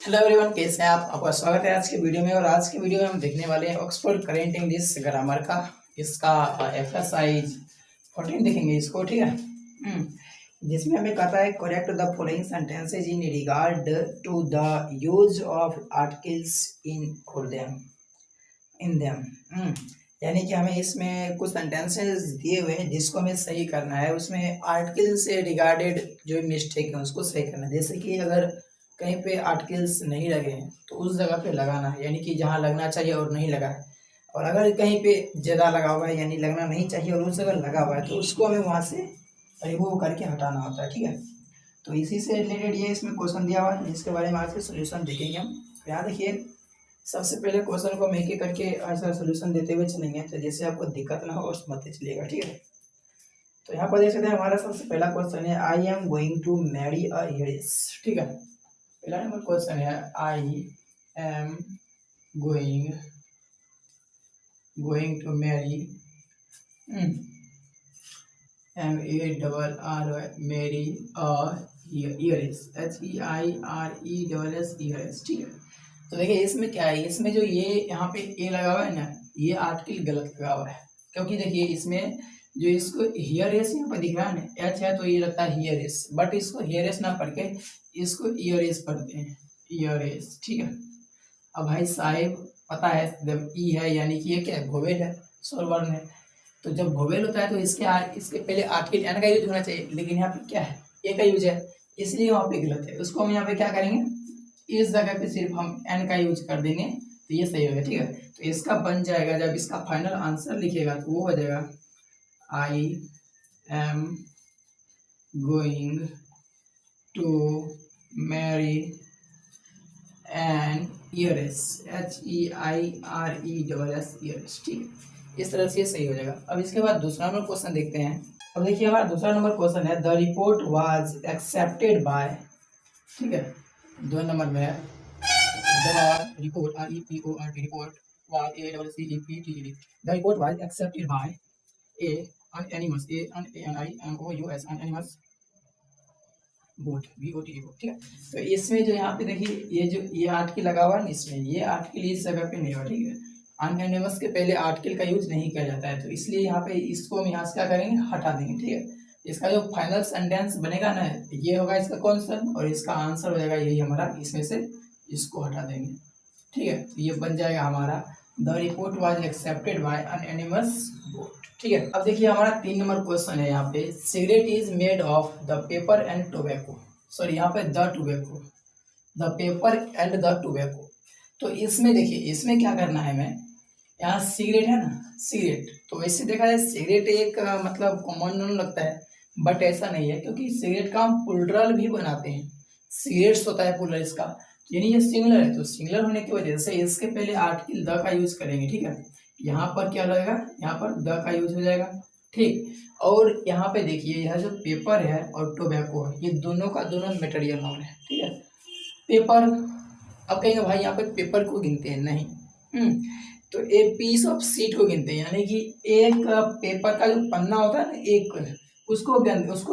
Hello everyone, कैसे हैं आप? आपका स्वागत है आज के वीडियो में। और आज के वीडियो में हम देखने वाले हैं ऑक्सफोर्ड करेंट इंग्लिश ग्रामर का इसका एक्सरसाइज 14 देखेंगे इसको, ठीक है। जिसमें हमें कहता है correct the following sentences in regard to the use of articles in them. यानी कि हमें इसमें कुछ सेंटेंसेस दिए हुए हैं जिसको हमें सही करना है। उसमें आर्टिकल से रिगार्डेड जो मिस्टेक है उसको सही करना है। जैसे कि अगर कहीं पे आर्टिकल्स नहीं लगे हैं तो उस जगह पे लगाना है, यानी कि जहाँ लगना चाहिए और नहीं लगा है। और अगर कहीं पे ज़्यादा लगा हुआ है यानी लगना नहीं चाहिए और उस जगह लगा हुआ है तो उसको हमें वहाँ से रिमूव करके हटाना होता है, ठीक है। तो इसी से रिलेटेड ये इसमें क्वेश्चन दिया हुआ है जिसके बारे में आज के सोल्यूशन देखेंगे हम। यहाँ देखिए, सबसे पहले क्वेश्चन को हम एक एक करके ऐसा सोल्यूशन देते हुए चलेंगे तो जैसे आपको दिक्कत ना हो और समझते चलिएगा, ठीक है। तो यहाँ पर देख सकते हैं हमारा सबसे पहला क्वेश्चन है I am going to marry a heiress, ठीक है। पहला नंबर क्वेश्चन है I am going to marry MERRY marry heiress HEIRESS heiress, ठीक है। तो देखिए इसमें क्या है, इसमें जो ये यहाँ पे ए लगा हुआ है ना, ये आर्टिकल गलत लगा हुआ है। क्योंकि देखिए इसमें जो इसको हियरेस यहाँ पर दिख रहा है ना, एच है तो ये लगता है हियरेस, बट इसको हियरेस ना पढ़ के इसको ईयरेस पढ़ते हैं, ईयरेस, ठीक है। अब भाई साहिब पता है जब ई है यानी कि ये क्या है, वोवेल है, स्वर वर्ण है। तो जब वोवेल होता है तो इसके पहले आर्टिकल एन का यूज होना चाहिए, लेकिन यहाँ पे क्या है, ए का यूज है, इसलिए वहाँ पे गलत है। उसको हम यहाँ पे क्या करेंगे, इस जगह पे सिर्फ हम एन का यूज कर देंगे तो ये सही होगा, ठीक है। तो इसका बन जाएगा, जब इसका फाइनल आंसर लिखेगा तो वो हो जाएगा I am going to marry an heiress HEIRESS heiress, ठीक है। इस तरह से ये सही हो जाएगा। अब इसके बाद दूसरा नंबर क्वेश्चन देखते हैं। अब देखिए हमारा दूसरा नंबर क्वेश्चन है the report was accepted bye, ठीक है। दो नंबर में है the report REPORT report was ACCEPTED the report was accepted bye anonymous anonymous boat VOT boat, ठीक है। तो इसमें जो यहाँ पे देखिए ये जो ये आर्टिकल लगा हुआ है ना, इसमें ये आर्टिकल इस जगह पे नहीं हुआ, ठीक है। अनएनिमस के पहले आर्टिकल का यूज नहीं किया जाता है, तो इसलिए यहाँ पे इसको हम यहाँ से क्या करेंगे, हटा देंगे, ठीक है। इसका जो फाइनल सेंटेंस बनेगा ना, ये होगा इसका क्वेश्चन और इसका आंसर हो जाएगा यही हमारा, इसमें से इसको हटा देंगे, ठीक है। तो ये बन जाएगा हमारा the report was accepted by unanimous vote, ठीक है। अब देखिए हमारा 3 नंबर क्वेश्चन है यहाँ पे cigarette is made of the paper and tobacco, sorry यहाँ पे the tobacco, the paper and the tobacco. तो इसमें देखिए इसमें क्या करना है, हमें यहाँ सिगरेट है ना, सिगरेट, तो वैसे देखा जाए सिगरेट एक मतलब कॉमन नाउन लगता है, बट ऐसा नहीं है क्योंकि सिगरेट का हम प्लुरल भी बनाते हैं, सिगरेट्स होता है प्लुरल इसका, यानी ये सिंगुलर है। तो सिंगुलर होने की वजह से इसके पहले आर्टिकल द का यूज करेंगे, ठीक है। यहाँ पर क्या लगेगा, यहाँ पर द का यूज हो जाएगा, ठीक। और यहाँ पे देखिए यह जो पेपर है और टोबैको है, ये दोनों का दोनों मटेरियल नाउन है, ठीक है। पेपर, अब कहेंगे भाई यहाँ पे पेपर को गिनते हैं, नहीं, तो एक पीस ऑफ शीट को गिनते हैं, यानी कि एक पेपर का जो पन्ना होता है ना, एक उसको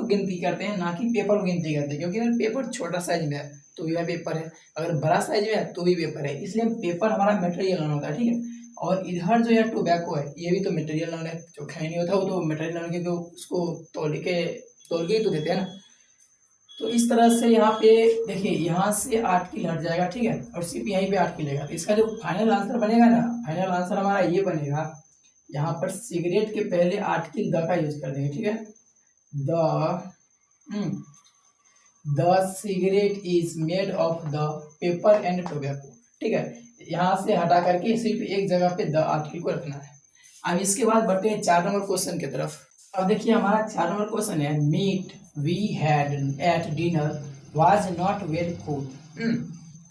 गिनती करते हैं, ना कि पेपर को गिनती करते हैं। क्योंकि अगर पेपर छोटा साइज में है तो भी पेपर है, अगर बड़ा साइज में है तो भी पेपर है, इसलिए पेपर हमारा मटेरियल नाउन होता है, ठीक है। और इधर जो है टोबैको है, ये भी तो मटेरियल नाउन है, जो खैनी होता है वो तो मटेरियल नाउन के, तो उसको तौल के ही तो देते हैं ना। तो इस तरह से यहाँ पे देखिए यहाँ से आर्टिकल हट जाएगा, ठीक है, और सिर्फ यहीं पे आर्टिकल लेगा। तो इसका जो फाइनल आंसर बनेगा ना, फाइनल आंसर हमारा ये बनेगा, यहाँ पर सिगरेट के पहले आर्टिकल द का यूज कर देंगे, ठीक है। The cigarette is made of the paper and tobacco, ठीक है। यहाँ से हटा करके सिर्फ एक जगह पे द आर्टिकल को रखना है। अब इसके बाद बढ़ते हैं 4 नंबर क्वेश्चन की तरफ। अब देखिए हमारा 4 नंबर क्वेश्चन है meat we had at dinner was not very food.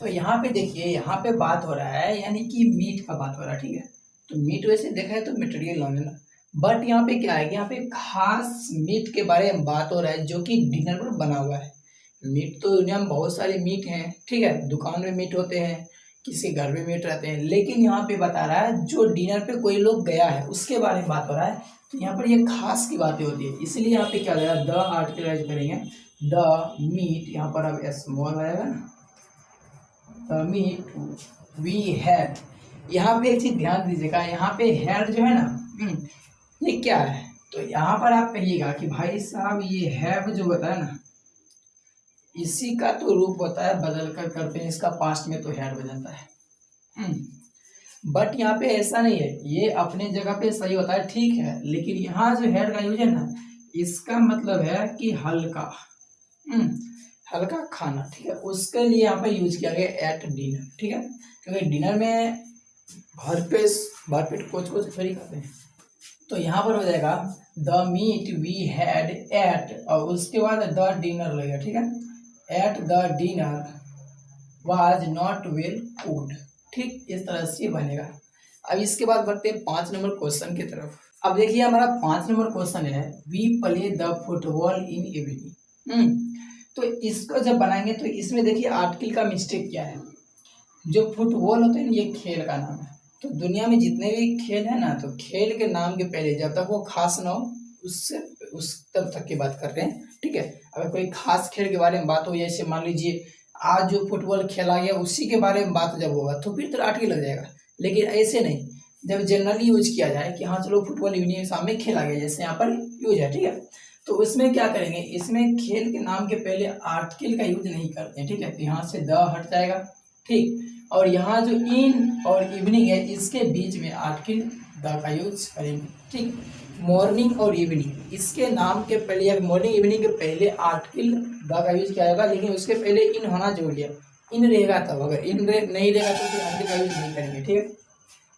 तो यहाँ पे देखिए यहाँ पे बात हो रहा है, यानी कि मीट का बात हो रहा है, ठीक है। तो मीट वैसे देखा है तो मटेरियल नाउन है ना, बट यहाँ पे क्या है कि यहाँ पे खास मीट के बारे में बात हो रहा है जो कि डिनर पर बना हुआ है। मीट तो दुनिया में बहुत सारे मीट हैं, ठीक है, दुकान में मीट होते हैं, किसी घर में मीट रहते हैं, लेकिन यहाँ पे बता रहा है जो डिनर पे कोई लोग गया है उसके बारे में बात हो रहा है। तो यहाँ पर ये खास की बातें होती है, इसलिए यहाँ पे क्या जाएगा, द आर्टिकलाइज करेंगे द मीट, यहाँ पर अब स्मॉल आएगा ना, द मीट वी हैड। यहाँ पे एक चीज ध्यान दीजिएगा, यहाँ पे हैड जो है ना, ये क्या है? तो यहाँ पर आप कहिएगा कि भाई साहब ये हैव जो होता है ना, इसी का तो रूप होता है बदल कर करते हैं, इसका पास्ट में तो हैड हो जाता है। बट यहाँ पे ऐसा नहीं है, ये अपने जगह पे सही होता है, ठीक है, लेकिन यहाँ जो हैड का यूज है ना, इसका मतलब है कि हल्का, हल्का खाना, ठीक है, उसके लिए यहाँ पे यूज किया गया एट डिनर, ठीक है, क्योंकि डिनर में भरपेट कोच थोड़ी खाते हैं। तो यहाँ पर हो जाएगा the meat we had at, और उसके बाद द डिनर लगेगा, ठीक है, at the dinner was not well cooked, ठीक, इस तरह से बनेगा। अब इसके बाद बढ़ते हैं 5 नंबर क्वेश्चन की तरफ। अब देखिए हमारा 5 नंबर क्वेश्चन है, we play the football in evening. तो इसको जब बनाएंगे तो इसमें देखिए आर्टिकल का मिस्टेक क्या है। जो फुटबॉल होता है ना, ये खेल का नाम है। तो दुनिया में जितने भी खेल है ना, तो खेल के नाम के पहले जब तक वो खास ना हो, उससे उस तब तक की बात कर रहे हैं, ठीक है। अगर कोई खास खेल के बारे में बात हो, जैसे मान लीजिए आज जो फुटबॉल खेला गया उसी के बारे में बात जब होगा तो फिर तो आर्टिकल लग जाएगा, लेकिन ऐसे नहीं, जब जनरली यूज किया जाए कि हाँ चलो फुटबॉल इवनिंग शाम में खेला गया, जैसे यहाँ पर यूज है, ठीक है, तो उसमें क्या करेंगे, इसमें खेल के नाम के पहले आर्टिकल का यूज नहीं करते हैं, ठीक है, तो यहाँ से द हट जाएगा, ठीक, और यहाँ जो इन और इवनिंग है इसके बीच में आर्टिकल द का यूज करेंगे, ठीक। मॉर्निंग और इवनिंग, इसके नाम के पहले या मॉर्निंग इवनिंग के पहले आर्टिकल द का यूज किया जाएगा, लेकिन उसके पहले इन होना जरूरी है, इन रहेगा तब, अगर इन नहीं रहेगा तो फिर आर्टिकल का यूज नहीं करेंगे, ठीक है।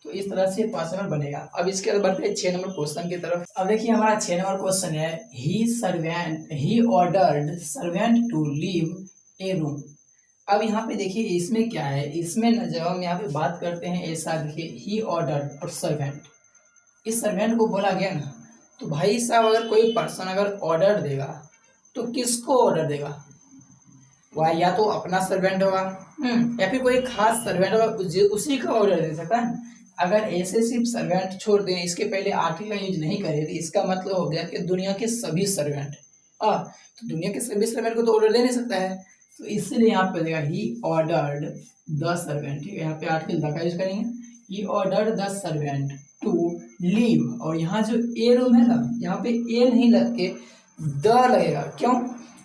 तो इस तरह से 5 नंबर बनेगा। अब इसके बाद बढ़ते हैं 6 नंबर क्वेश्चन की तरफ। अब देखिए हमारा 6 नंबर क्वेश्चन है, he ordered servant to leave a room. अब यहाँ पे देखिए इसमें क्या है, इसमें न जब हम यहाँ पे बात करते हैं ऐसा, देखिए ही ऑर्डर्ड और सर्वेंट, इस सर्वेंट को बोला गया ना, तो भाई साहब अगर कोई पर्सन अगर ऑर्डर देगा तो किसको ऑर्डर देगा? वह या तो अपना सर्वेंट होगा, या फिर कोई खास सर्वेंट होगा, उसी का ऑर्डर दे सकता है। अगर ऐसे सिर्फ सर्वेंट छोड़ दें, इसके पहले आर्टिकल का यूज नहीं करें, तो इसका मतलब हो गया कि दुनिया के सभी सर्वेंट, तो दुनिया के सभी सर्वेंट को तो ऑर्डर दे नहीं सकता है, तो इसलिए यहाँ पे देगा ही ऑर्डर्ड द सर्वेंट, ठीक है, यहाँ पे आर्टिकल द का यूज करेंगे, he ordered the servant to leave, और यहाँ जो ए रूम है ना, यहाँ पे ए नहीं लग के द लगेगा, क्यों?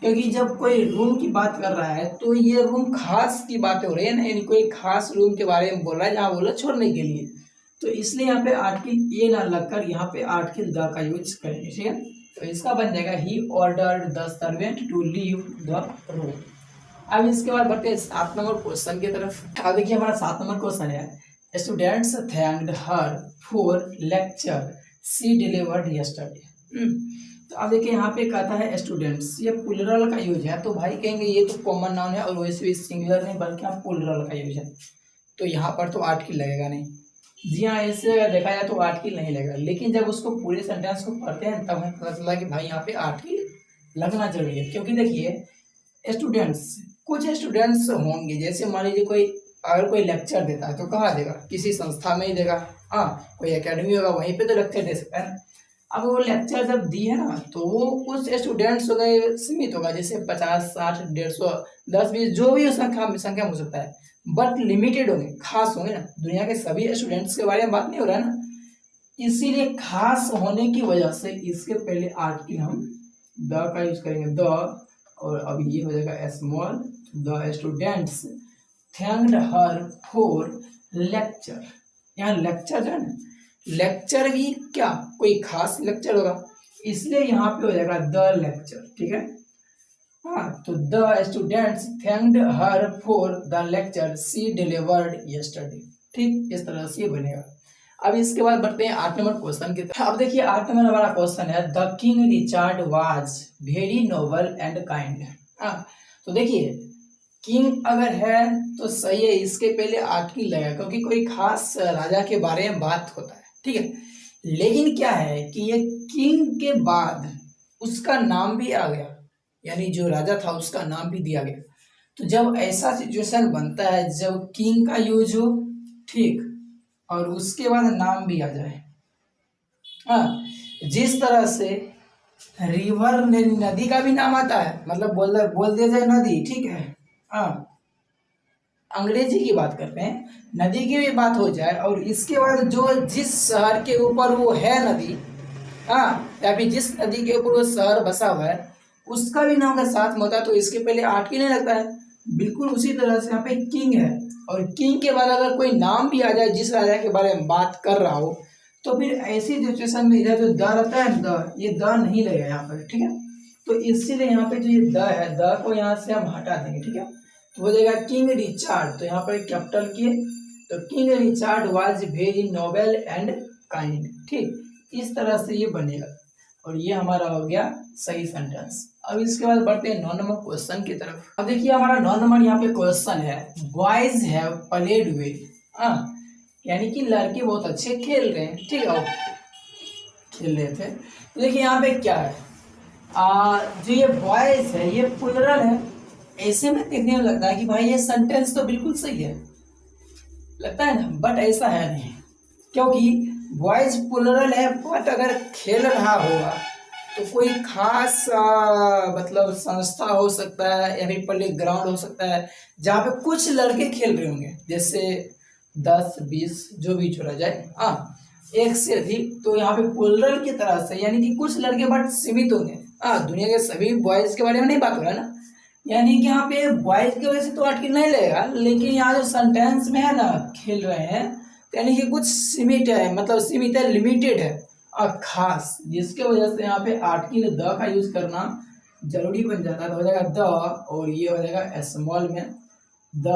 क्योंकि जब कोई रूम की बात कर रहा है तो ये रूम खास की बात हो रही है ना, यानी कोई खास रूम के बारे में बोल रहा है जहाँ बोला छोड़ने के लिए, तो इसलिए यहाँ पे आर्टिकल ए ना लगकर यहाँ पे आर्टिकल द का यूज करेंगे, ठीक है। तो इसका बन जाएगा he ordered the servant to leave the room. अब इसके बाद बढ़ते हैं 7 नंबर क्वेश्चन की तरफ। अब देखिए हमारा 7 नंबर क्वेश्चन है, students thanked her for lecture she delivered yesterday. तो अब देखिए यहाँ पे कहता है स्टूडेंट्स, ये प्लूरल का यूज है, तो भाई कहेंगे ये तो कॉमन नाउन है और वैसे भी सिंगुलर नहीं बल्कि आप प्लूरल का यूज है, तो यहाँ पर तो आर्टिकल लगेगा नहीं। जी हाँ, ऐसे अगर देखा जाए तो आर्टिकल नहीं लगेगा, लेकिन जब उसको पूरे सेंटेंस को पढ़ते हैं तब हमें पता चला कि भाई यहाँ पे आर्टिकल लगना जरूरी है, क्योंकि देखिए स्टूडेंट्स, कुछ स्टूडेंट्स होंगे, जैसे मान लीजिए कोई अगर कोई लेक्चर देता है तो कहाँ देगा, किसी संस्था में ही देगा, कोई एकेडमी होगा वहीं पे तो लेक्चर दे सकता है। अब वो लेक्चर जब दी है ना, तो वो कुछ स्टूडेंट्स हो गए, सीमित होगा, जैसे 50, 60, 150, 10, 20 जो भी संख्या हो सकता है, बट लिमिटेड होंगे, खास होंगे ना, दुनिया के सभी स्टूडेंट्स के बारे में बात नहीं हो रहा है ना, इसीलिए खास होने की वजह से इसके पहले आर्टिकल हम द का यूज करेंगे, द, और अब ये हो जाएगा small, the students thanked her for lecture. यहाँ लेक्चर जो है ना, लेक्चर भी क्या कोई खास लेक्चर होगा, इसलिए यहाँ पे हो जाएगा द लेक्चर, ठीक है। तो the students thanked her for the lecture she delivered yesterday, ठीक, इस तरह से ये बनेगा। अब इसके बाद बढ़ते हैं 8 नंबर क्वेश्चन की तरफ। अब देखिए 8 नंबर हमारा क्वेश्चन है, the king Richard was very noble and kind. तो देखिए किंग अगर है तो सही है, इसके पहले आर्टिकल लगेगा क्योंकि कोई खास राजा के बारे में बात होता है, ठीक है। लेकिन क्या है कि ये किंग के बाद उसका नाम भी आ गया, यानी जो राजा था उसका नाम भी दिया गया, तो जब ऐसा सिचुएशन बनता है जब किंग का यूज हो, ठीक, और उसके बाद नाम भी आ जाए, जिस तरह से रिवर नदी का भी नाम आता है, मतलब बोल दिया जाए नदी, ठीक है, अंग्रेजी की बात कर रहे हैं, नदी की भी बात हो जाए और इसके बाद जो जिस शहर के ऊपर वो है नदी, हाँ, या फिर जिस नदी के ऊपर वो शहर बसा हुआ है उसका भी नाम अगर साथ में होता है तो इसके पहले आर्टिकल नहीं लगता है। बिल्कुल उसी तरह से यहाँ पे किंग है और किंग के बाद अगर कोई नाम भी आ जाए जिस राजा के बारे में बात कर रहा हो तो फिर ऐसी सिचुएशन में इधर जो द रहता है द, ये द नहीं लगेगा यहाँ पर, ठीक है। तो इसीलिए यहाँ पे जो ये द है, द को यहाँ से हम हटा देंगे, ठीक है। तो हो जाएगा किंग रिचार्ड, तो यहाँ पर कैपिटल किए तो king Richard was very noble and kind, ठीक, इस तरह से ये बनेगा और ये हमारा हो गया सही सेंटेंस। अब इसके बाद बढ़ते हैं 9 नंबर क्वेश्चन की तरफ। अब देखिए हमारा 9 नंबर यहाँ पे क्वेश्चन है, बॉयज हैव प्लेड वेल, यानी कि लड़के बहुत अच्छे खेल रहे हैं, ठीक है, खेल रहे थे। तो देखिए यहाँ पे क्या है, जो ये बॉयज है ये प्लुरल है, ऐसे में देखने में लगता है कि भाई ये सेंटेंस तो बिल्कुल सही है, लगता है ना, बट ऐसा है नहीं, क्योंकि बॉयज प्लुरल है बट अगर खेल रहा होगा तो कोई खास मतलब संस्था हो सकता है या फिर प्ले ग्राउंड हो सकता है जहाँ पे कुछ लड़के खेल रहे होंगे, जैसे 10-20 जो भी चुना जाए, एक से अधिक, तो यहाँ पे प्लुरल की तरह से यानी कि कुछ लड़के बट सीमित होंगे, दुनिया के सभी बॉयज के बारे में नहीं बात हो रहा है ना, यानी कि यहाँ पे बॉयज की वजह से तो आर्टिकल नहीं लगेगा, लेकिन यहाँ जो सेंटेंस में है ना खेल रहे हैं यानी कि कुछ सीमित है, मतलब सीमित है, लिमिटेड है और खास, जिसके वजह से यहाँ पे आर्टिकल द का यूज करना जरूरी बन जाता है। तो हो जाएगा द और ये हो जाएगा स्मॉल में, the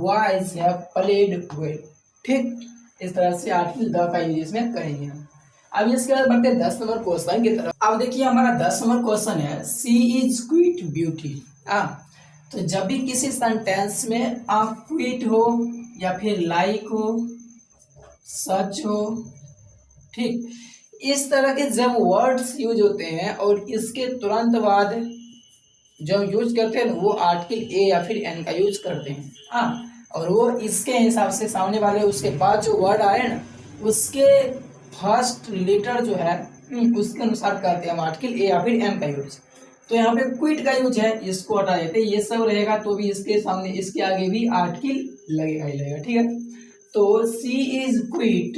boys have played well, ठीक, इस तरह से आर्टिकल द का यूज इसमें करेंगे हम। अब इसके बाद बढ़ते हैं 10 नंबर क्वेश्चन की तरफ। अब देखिए हमारा 10 नंबर क्वेश्चन है, सी इज क्विट ब्यूटी। तो जब भी किसी सेंटेंस में आप क्विट हो या फिर लाइक हो, सच हो, ठीक, इस तरह के जब वर्ड्स यूज होते हैं और इसके तुरंत बाद जब यूज करते हैं वो आर्टिकल ए या फिर एन का यूज करते हैं, और वो इसके हिसाब से सामने वाले उसके बाद जो वर्ड आए ना उसके फर्स्ट लेटर जो है उसके अनुसार करते हैं हम आर्टिकल ए या फिर एन का यूज। तो यहाँ पे क्विट का यूज है, इसको हटा देते, ये सब रहेगा तो भी इसके सामने इसके आगे भी आर्टिकल लगेगा ही लगेगा, ठीक है। तो सी इज क्विट,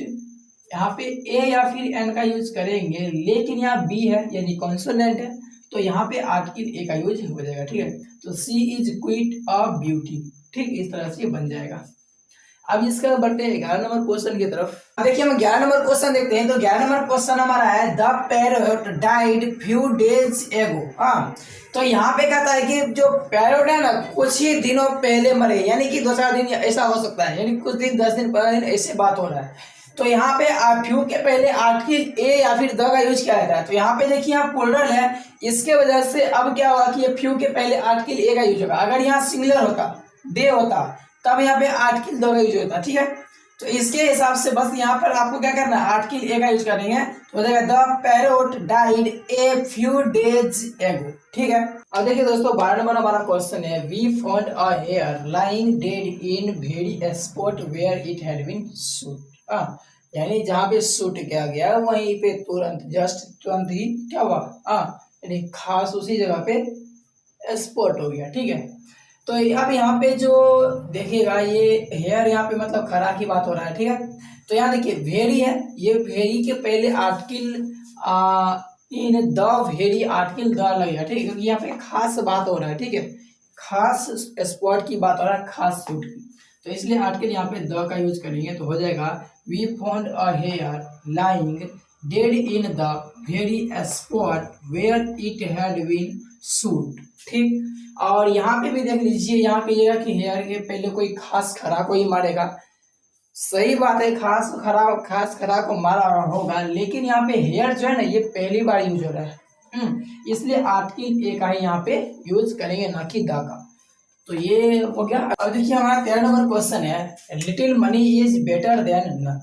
यहाँ पे ए या फिर एन का यूज करेंगे, लेकिन यहाँ बी है यानी कॉन्सोनेंट है तो यहाँ पे आर्टिकल ए का यूज हो जाएगा, ठीक है। तो सी इज क्विट अ ब्यूटी, ठीक, इस तरह से बन जाएगा। अब इसका बढ़ते हैं 11 नंबर क्वेश्चन की तरफ। देखिए हम 11 नंबर क्वेश्चन देखते हैं। तो 11 नंबर क्वेश्चन हमारा है, the parrot died few days एगो। तो यहाँ पे कहता है कि जो पैरोट है ना कुछ ही दिनों पहले मरे, यानी कि 2-4 दिन ऐसा हो सकता है, यानी कुछ दिन 10 दिन 15 दिन ऐसे बात हो रहा है। तो यहाँ पे फ्यू के पहले आर्टिकल ए या फिर द का यूज किया जाता है। तो यहाँ पे देखिए यहाँ प्लुरल है, इसके वजह से अब क्या हुआ कि ये फ्यू के पहले आर्टिकल ए का यूज होगा। अगर यहाँ सिंगुलर होता, दे होता, तब यहाँ पे आर्टिकल द का यूज होता, ठीक है। तो इसके हिसाब से बस यहाँ पर आपको क्या करना है, आर्टिकल ए का यूज करेंगे तो हो जाएगा the parrot died a few days एगो, ठीक है। अब देखिए दोस्तों 12 नंबर हमारा क्वेश्चन है, we found a hare lying dead in very spot where it had been shoot. यानी जहाँ पे शूट किया गया वहीं पे तुरंत ही क्या हुआ, यानी खास उसी जगह पे स्पॉट हो गया, ठीक है। तो अब यहाँ पे जो देखिएगा ये हेयर यहाँ पे मतलब खरा की बात हो रहा है, ठीक है। तो यहाँ देखिए वेरी है, ये वेरी के पहले article in the very article the लगेगा, ठीक है, क्योंकि यहाँ पे खास बात हो रहा है, ठीक है, खास स्पॉट की बात हो रहा है, खास शूट की, तो इसलिए आर्टिकल यहाँ पे द का यूज करेंगे। तो हो जाएगा we found a hare lying dead in the very spot where it had been shoot, ठीक। और यहाँ पे भी देख लीजिए, यहाँ पे ये कि हेयर के पहले कोई खास खरा को ही मारेगा, सही बात है, खास खरा को मारा होगा, लेकिन यहाँ पे हेयर जो है ना ये पहली बार यूज हो रहा है, इसलिए आर्टिकल ए का ही यहाँ पे यूज करेंगे ना कि द का। तो ये हो गया। अब देखिए हमारा 13 नंबर क्वेश्चन है, little money is better than none.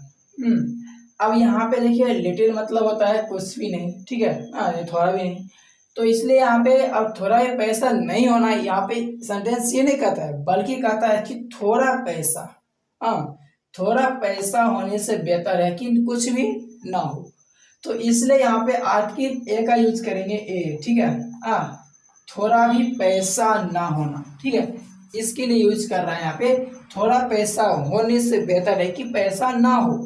अब यहाँ पे देखिए लिटिल मतलब होता है कुछ भी नहीं, ठीक है, ये थोड़ा भी नहीं, तो इसलिए यहाँ पे अब थोड़ा ये पैसा नहीं होना, यहाँ पे सेंटेंस ये नहीं कहता है बल्कि कहता है कि थोड़ा पैसा, थोड़ा पैसा होने से बेहतर है कि कुछ भी ना हो। तो इसलिए यहाँ पे आर्टिकल ए का यूज करेंगे, ए, ठीक है, थोड़ा भी पैसा ना होना, ठीक है, इसके लिए यूज कर रहा है यहाँ पे थोड़ा पैसा होने से बेहतर है कि पैसा ना हो,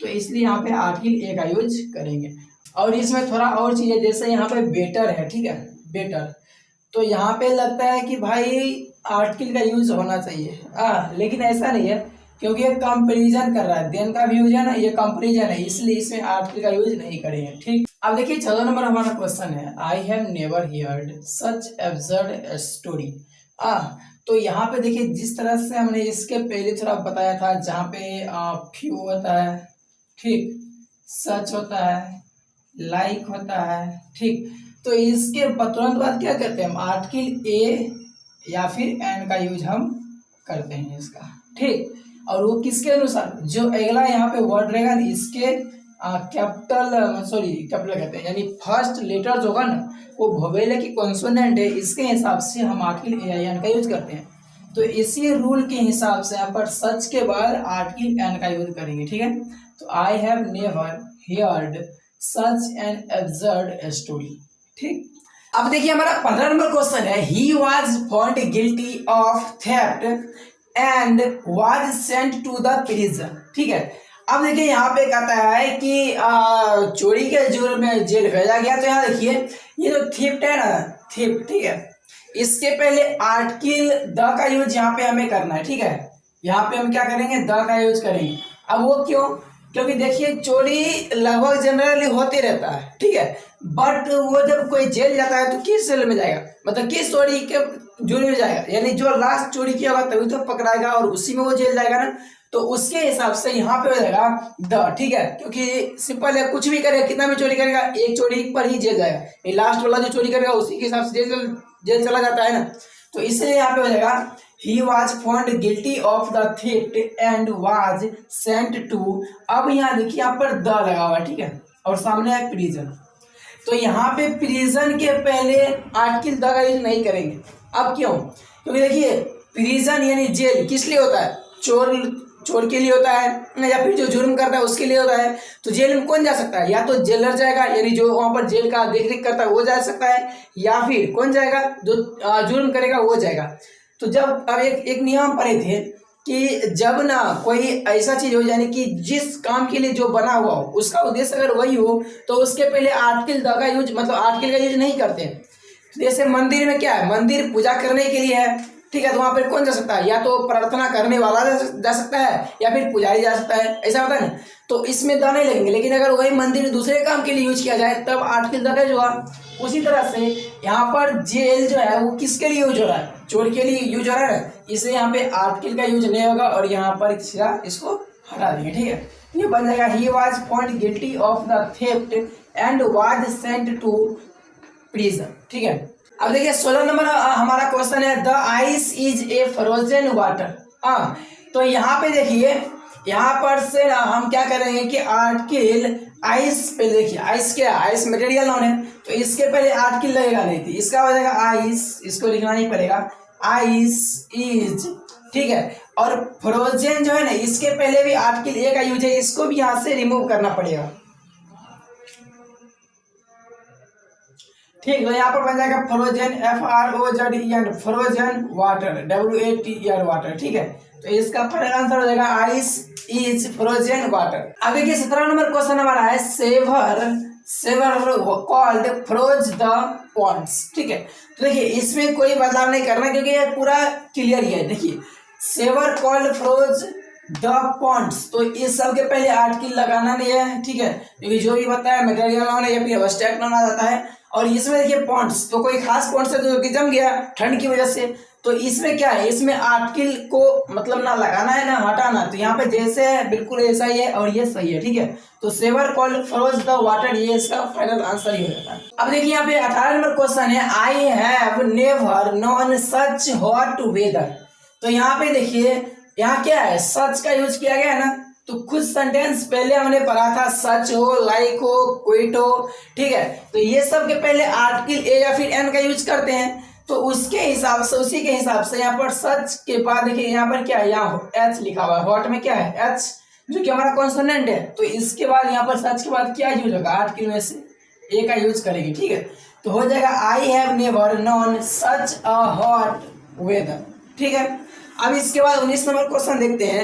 तो इसलिए यहाँ पे आर्टिकल ए का यूज करेंगे। और इसमें थोड़ा और चीज़ है, जैसे यहाँ पे बेटर है, ठीक है, बेटर, तो यहाँ पे लगता है कि भाई आर्टिकल का यूज होना चाहिए, लेकिन ऐसा नहीं है, क्योंकि ये कंपेरिजन कर रहा है, देन का भी यूज है ना, ये कंपेरिजन है, इसलिए इसमें आर्टिकल का यूज नहीं करेंगे, ठीक। अब देखिए 14 नंबर हमारा क्वेश्चन है, I have never heard such absurd story. तो यहाँ पे देखिए जिस तरह से हमने इसके पहले थोड़ा बताया था, जहाँ पे फ्यू होता है, ठीक, सच होता है, लाइक होता है, ठीक, तो इसके तुरंत बाद क्या करते हैं हम, आर्टिकल ए या फिर एन का यूज हम करते हैं इसका, ठीक। और वो किसके अनुसार, जो अगला यहाँ पे वर्ड रहेगा इसके कैपिटल कहते हैं, यानी फर्स्ट लेटर जो होगा ना वो वोवेल की कॉन्सोनेंट है, इसके हिसाब से हम आर्टिकल ए एन का यूज करते हैं। तो इसी रूल के हिसाब से यहाँ पर सच के बाद आर्टिकल एन का यूज करेंगे, ठीक है। तो I have never heard such an absurd story, ठीक। अब देखिए हमारा 15 नंबर क्वेश्चन है, he was found guilty of theft and was sent to the prison, ठीक है। अब देखिए यहाँ पे कहता है कि चोरी के जुर्म में जेल भेजा गया। तो यहाँ देखिए ये जो थेफ्ट है ना, थेफ्ट, ठीक है, इसके पहले आर्टिकल द का यूज यहाँ पे हमें करना है, ठीक है। यहाँ पे हम क्या करेंगे, द का यूज करेंगे। अब वो क्यों, क्योंकि देखिए चोरी लगभग जनरली होते रहता है, ठीक है, बट वो जब कोई जेल जाता है तो किस जेल में जाएगा, मतलब किस चोरी के जुर्म में जाएगा, यानी जो लास्ट चोरी किया होगा तभी तो पकड़ाएगा और उसी में वो जेल जाएगा ना। तो उसके हिसाब से यहाँ पे हो जाएगा द, ठीक है, क्योंकि सिंपल है, कुछ भी करे, कितना भी चोरी करेगा एक चोरी पर ही जेल जाएगा, ये लास्ट वाला जो चोरी करेगा उसी के हिसाब से जेल चला जाता है ना। तो इसलिए यहाँ पे हो जाएगा he was found guilty of the theft and was sent to। अब यहाँ देखिए यहाँ पर द लगा हुआ है, ठीक है, और सामने है प्रिजन। तो यहाँ पे प्रिजन के पहले आर्टिकल द का यूज नहीं करेंगे। अब क्यों, क्योंकि देखिए प्रिजन यानी जेल किस लिए होता है, चोर के लिए होता है, या फिर जो जुर्म करता है उसके लिए होता है। तो जेल में कौन जा सकता है, या तो जेलर जाएगा, यानी जो वहाँ पर जेल का देख रेख करता है वो जा सकता है, या फिर कौन जाएगा, जो जुर्म करेगा वो जाएगा। तो जब अब एक नियम पढ़े थे कि जब ना कोई ऐसा चीज हो, यानी कि जिस काम के लिए जो बना हुआ हो उसका उद्देश्य अगर वही हो, तो उसके पहले आर्टिकल द का यूज, मतलब आर्टिकल का यूज नहीं करते हैं। जैसे मंदिर में क्या है, मंदिर पूजा करने के लिए है, ठीक है, तो वहाँ पर कौन जा सकता है, या तो प्रार्थना करने वाला जा सकता है या फिर पुजारी जा सकता है, ऐसा होता है ना। तो इसमें द नहीं लगेंगे, लेकिन अगर वही मंदिर दूसरे काम के लिए यूज किया जाए तब आर्टिकल द यूज हुआ। उसी तरह से यहाँ पर जेल जो है वो किसके लिए यूज हो रहा है, चोर के लिए यूज हो रहा है ना, इसलिए यहाँ पे आर्टिकल का यूज नहीं होगा और यहाँ पर इसको हटा देंगे, ठीक है। ये बन जाएगा he was found guilty of the theft and was sent to prison, ठीक है। अब देखिए 16 नंबर हमारा क्वेश्चन है, the ice is a frozen water. तो यहाँ पे देखिए यहाँ पर से हम क्या करेंगे कि आर्टिकल आइस पे, देखिए आइस क्या है, आइस मटेरियल नाउन है, तो इसके पहले आर्टिकल लगेगा नहीं थी, इसका हो जाएगा आइस, इसको लिखना नहीं पड़ेगा, आइस इज, ठीक है। और फ्रोजन जो है ना, इसके पहले भी आर्टिकल ए का यूज है, इसको भी यहाँ से रिमूव करना पड़ेगा, ठीक। तो यहाँ पर बन जाएगा frozen, FROZEN, frozen water, WATER water, ठीक है। तो इसका फाइनल आंसर हो जाएगा आइस इज फ्रोजन वाटर। अब देखिए 17 नंबर क्वेश्चन हमारा है, severe cold froze the ponds, ठीक है। तो देखिए इसमें कोई बदलाव नहीं करना क्योंकि ये पूरा क्लियर ही है। देखिए severe cold froze the ponds, तो इस सब के पहले आर्टिकल लगाना नहीं है, ठीक है, क्योंकि जो भी बताया मटेरियल नाउन है या फिर एब्स्ट्रैक्ट नाउन आ जाता है। और इसमें देखिए पॉन्ड्स, तो कोई खास पॉन्ड्स है जो कि जम गया ठंड की वजह से, तो इसमें क्या है, इसमें आर्टिकल को मतलब ना लगाना है ना हटाना, तो यहाँ पे जैसे है बिल्कुल ऐसा ही है और ये सही है, ठीक है। तो severe cold froze the water, ये इसका फाइनल आंसर ही हो जाता है। अब देखिए यहाँ पे 18 नंबर क्वेश्चन है, I have never known such hot weather. तो यहाँ पे देखिए यहाँ क्या है, सच का यूज किया गया है ना, तो कुछ सेंटेंस पहले हमने पढ़ा था, सच हो, लाइक हो, क्विट हो, ठीक है। तो ये सब के पहले आर्टिकल ए या फिर एन का यूज करते हैं, तो उसके हिसाब से, उसी के हिसाब से यहाँ पर सच के बाद देखिए यहाँ पर क्या है, यहाँ एच लिखा हुआ है, हॉट में क्या है एच, जो कि हमारा कॉन्सोनेंट है। तो इसके बाद यहाँ पर सच के बाद क्या यूज होगा, आर्टिकल में से ए का यूज करेगी, ठीक है। तो हो जाएगा I have never known such a hot weather, ठीक है। अब इसके बाद 19 नंबर क्वेश्चन देखते हैं।